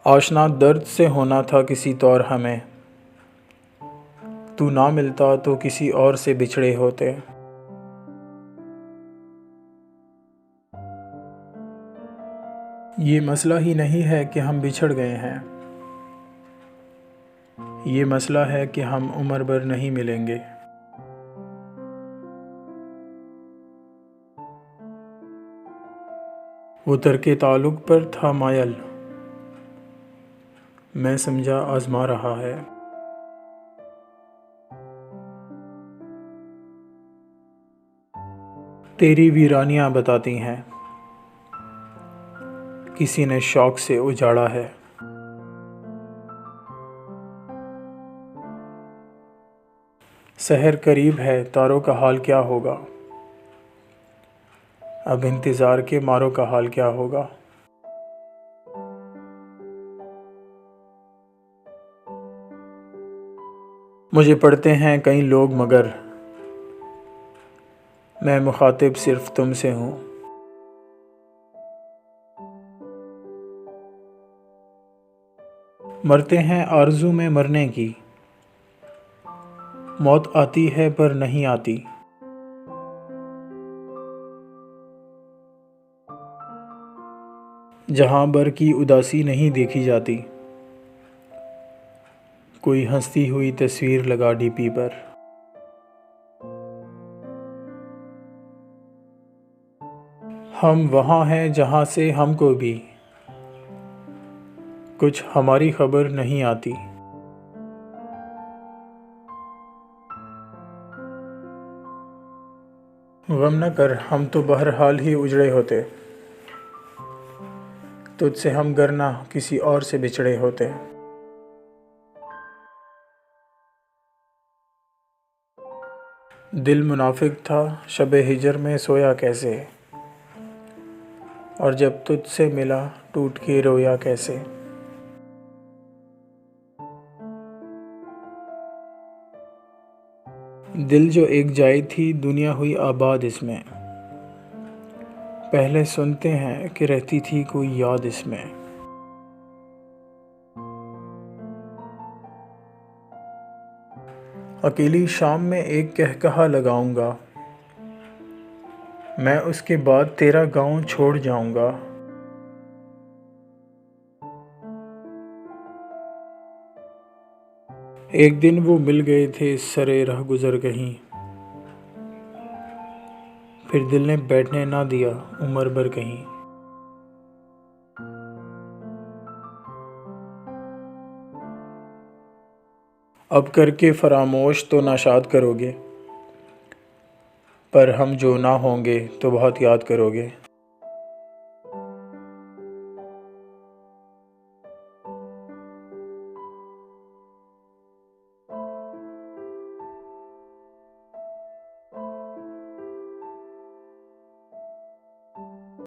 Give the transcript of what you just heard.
आशना दर्द से होना था किसी तौर हमें, तू ना मिलता तो किसी और से बिछड़े होते। ये मसला ही नहीं है कि हम बिछड़ गए हैं, ये मसला है कि हम उम्र भर नहीं मिलेंगे। वो तरके ताल्लुक़ पर था मायल, मैं समझा आज़मा रहा है। तेरी वीरानियाँ बताती हैं किसी ने शौक़ से उजाड़ा है। सहर करीब है, तारों का हाल क्या होगा, अब इंतज़ार के मारों का हाल क्या होगा। मुझे पढ़ते हैं कई लोग मगर मैं मुखातिब सिर्फ़ तुमसे हूँ। मरते हैं आरज़ू में मरने की, मौत आती है पर नहीं आती। जहाँ बर की उदासी नहीं देखी जाती, कोई हंसती हुई तस्वीर लगा डीपी पर। हम वहाँ हैं जहाँ से हमको भी कुछ हमारी खबर नहीं आती। गम न कर, हम तो बहरहाल ही उजड़े होते, तुझसे हम गरना किसी और से बिछड़े होते। दिल मुनाफिक था शबे हिजर में सोया कैसे, और जब तुझसे मिला टूट के रोया कैसे। दिल जो एक जाए थी दुनिया हुई आबाद इसमें, पहले सुनते हैं कि रहती थी कोई याद इसमें। अकेली शाम में एक कहकहा लगाऊंगा, मैं उसके बाद तेरा गाँव छोड़ जाऊंगा। एक दिन वो मिल गए थे सरे राह गुज़र कहीं, फिर दिल ने बैठने ना दिया उम्र भर कहीं। अब करके फरामोश तो नाशाद करोगे, पर हम जो ना होंगे तो बहुत याद करोगे।